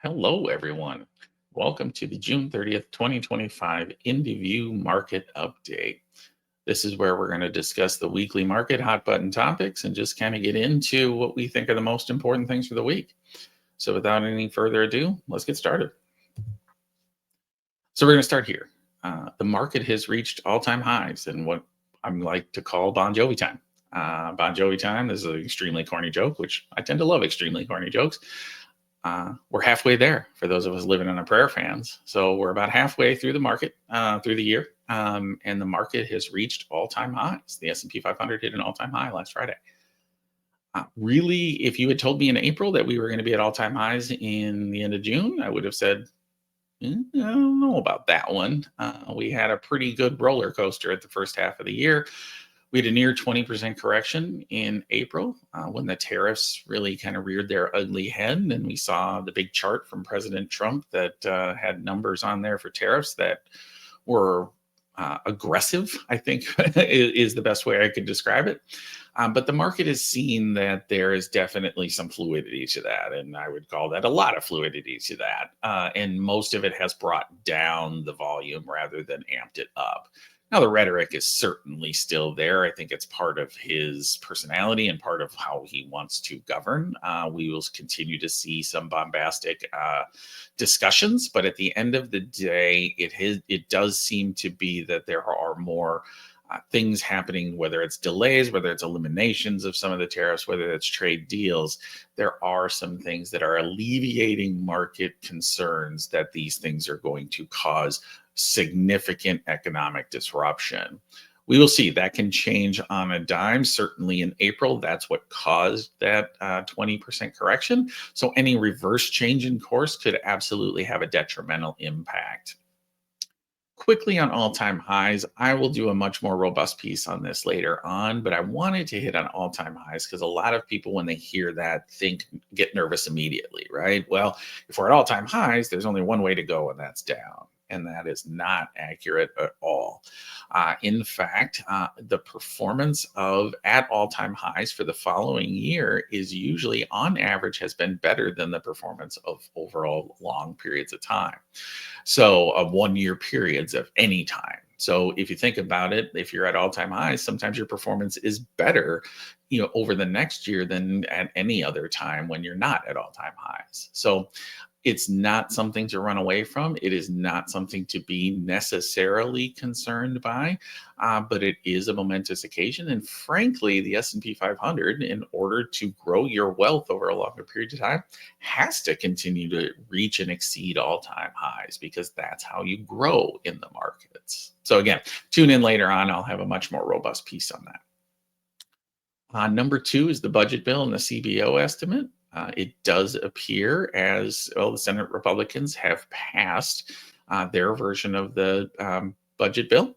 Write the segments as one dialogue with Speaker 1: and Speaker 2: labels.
Speaker 1: Hello, everyone. Welcome to the June 30th, 2025 IndiView Market Update. This is where we're going to discuss the weekly market hot button topics and just kind of get into what we think are the most important things for the week. So, without any further ado, let's get started. So, we're going to start here. The market has reached all time highs in what I'm like to call Bon Jovi time. Bon Jovi time is an extremely corny joke, which I tend to love extremely corny jokes. We're halfway there for those of us living on a prayer fans. So we're about halfway through the market, through the year, and the market has reached all-time highs. The S&P 500 hit an all-time high last Friday. Really, if you had told me in April that we were going to be at all-time highs in the end of June, I would have said, I don't know about that one. We had a pretty good roller coaster at the first half of the year. We had a near 20% correction in April when the tariffs really kind of reared their ugly head. And we saw the big chart from President Trump that had numbers on there for tariffs that were aggressive, I think is the best way I could describe it. But the market has seen that there is definitely some fluidity to that. And I would call that a lot of fluidity to that. And most of it has brought down the volume rather than amped it up. Now, the rhetoric is certainly still there. I think it's part of his personality and part of how he wants to govern. We will continue to see some bombastic discussions, but at the end of the day, it does seem to be that there are more things happening, whether it's delays, whether it's eliminations of some of the tariffs, whether it's trade deals. There are some things that are alleviating market concerns that these things are going to cause significant economic disruption. We will see. That can change on a dime. Certainly in April, that's what caused that 20% correction. So any reverse change in course could absolutely have a detrimental impact. Quickly on all-time highs, I will do a much more robust piece on this later on, but I wanted to hit on all-time highs because a lot of people, when they hear that, get nervous immediately, right? Well, if we're at all-time highs, there's only one way to go, and that's down. And that is not accurate at all. In fact, the performance of at all-time highs for the following year is usually, on average, has been better than the performance of overall long periods of time. So, of 1 year periods of any time. So, if you think about it, if you're at all-time highs, sometimes your performance is better, over the next year than at any other time when you're not at all-time highs. So, it's not something to run away from. It is not something to be necessarily concerned by, but it is a momentous occasion. And frankly, the S&P 500, in order to grow your wealth over a longer period of time, has to continue to reach and exceed all-time highs because that's how you grow in the markets. So again, tune in later on. I'll have a much more robust piece on that. Number two is the budget bill and the CBO estimate. It does appear as well the Senate Republicans have passed their version of the budget bill.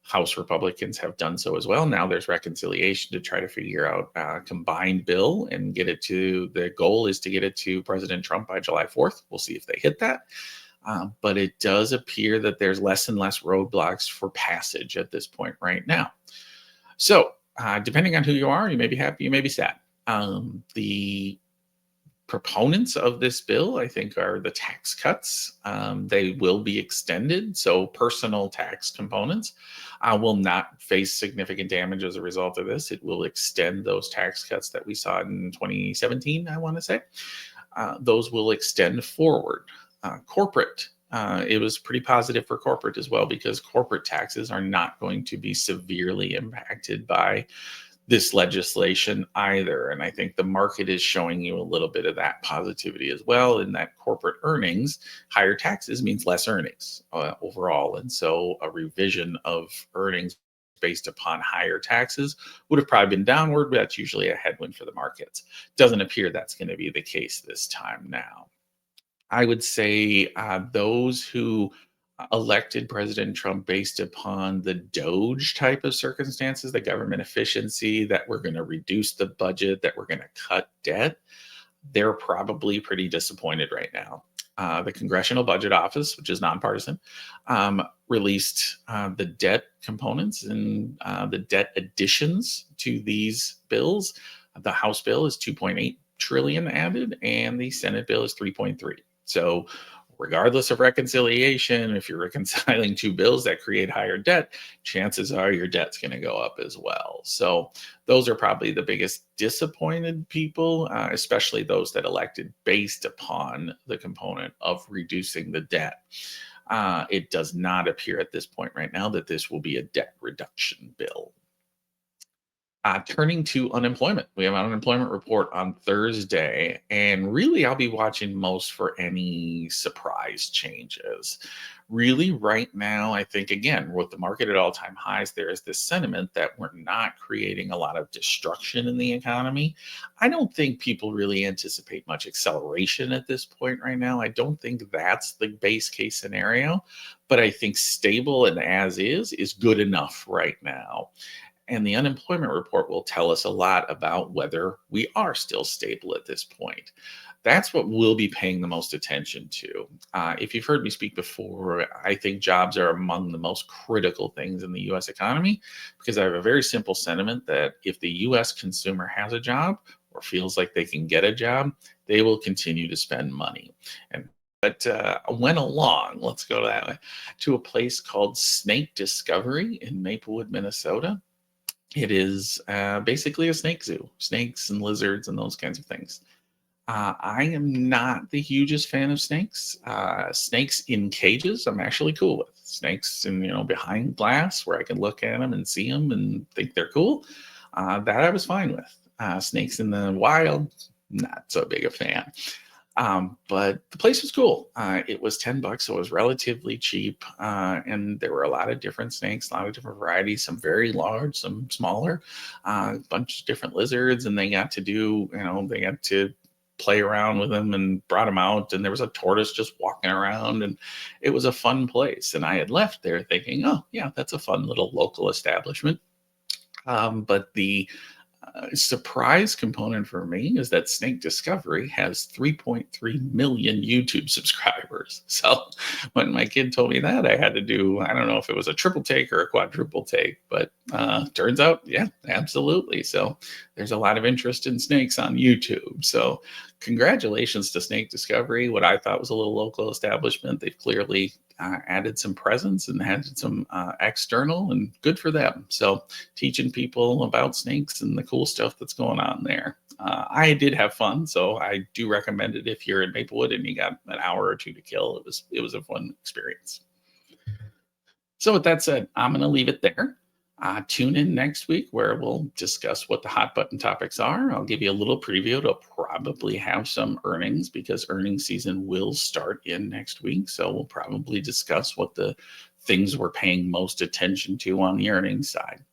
Speaker 1: House Republicans have done so as well. Now there's reconciliation to try to figure out a combined bill and get it to, the goal is to get it to President Trump by July 4th. We'll see if they hit that. But it does appear that there's less and less roadblocks for passage at this point right now. So depending on who you are, you may be happy, you may be sad. The proponents of this bill, I think, are the tax cuts. They will be extended. So personal tax components will not face significant damage as a result of this. It will extend those tax cuts that we saw in 2017, I want to say. Those will extend forward. Corporate, it was pretty positive for corporate as well because corporate taxes are not going to be severely impacted by this legislation either. And I think the market is showing you a little bit of that positivity as well, in that corporate earnings, higher taxes means less earnings overall. And so a revision of earnings based upon higher taxes would have probably been downward, but that's usually a headwind for the markets. Doesn't appear that's going to be the case this time now. I would say those who elected President Trump based upon the Doge type of circumstances, the government efficiency, that we're going to reduce the budget, that we're going to cut debt, they're probably pretty disappointed right now. The Congressional Budget Office, which is nonpartisan, released the debt components and the debt additions to these bills. The House bill is 2.8 trillion added, and the Senate bill is 3.3. So, regardless of reconciliation, if you're reconciling two bills that create higher debt, chances are your debt's going to go up as well. So, those are probably the biggest disappointed people, especially those that elected based upon the component of reducing the debt. It does not appear at this point right now that this will be a debt reduction bill. Turning to unemployment, we have an unemployment report on Thursday, and really, I'll be watching most for any surprise changes. Really, right now, I think, again, with the market at all time highs, there is this sentiment that we're not creating a lot of destruction in the economy. I don't think people really anticipate much acceleration at this point right now. I don't think that's the base case scenario, but I think stable and as is good enough right now. And the unemployment report will tell us a lot about whether we are still stable at this point. That's what we'll be paying the most attention to. If you've heard me speak before, I think jobs are among the most critical things in the US economy because I have a very simple sentiment that if the US consumer has a job or feels like they can get a job, they will continue to spend money. And went along, let's go that way, to a place called Snake Discovery in Maplewood, Minnesota. It is basically a snake zoo, snakes and lizards and those kinds of things. I am not the hugest fan of snakes. Snakes in cages, I'm actually cool with. Snakes in, behind glass where I can look at them and see them and think they're cool. That I was fine with. Snakes in the wild, not so big a fan. But the place was cool. It was $10, so it was relatively cheap. And there were a lot of different snakes, a lot of different varieties, some very large, some smaller, a bunch of different lizards. And they got to they got to play around with them and brought them out. And there was a tortoise just walking around, and it was a fun place. And I had left there thinking, oh, yeah, that's a fun little local establishment. But the surprise component for me is that Snake Discovery has 3.3 million YouTube subscribers. So when my kid told me that, I had to do, I don't know if it was a triple take or a quadruple take, but turns out, yeah, absolutely. So there's a lot of interest in snakes on YouTube. So congratulations to Snake Discovery, what I thought was a little local establishment. They've clearly added some presence and had some external, and good for them. So teaching people about snakes and the cool stuff that's going on there. I did have fun, so I do recommend it if you're in Maplewood and you got an hour or two to kill. It was a fun experience. So with that said, I'm going to leave it there. Tune in next week where we'll discuss what the hot button topics are. I'll give you a little preview. It'll probably have some earnings because earnings season will start in next week. So we'll probably discuss what the things we're paying most attention to on the earnings side.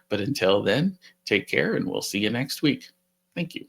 Speaker 1: But until then, take care and we'll see you next week. Thank you.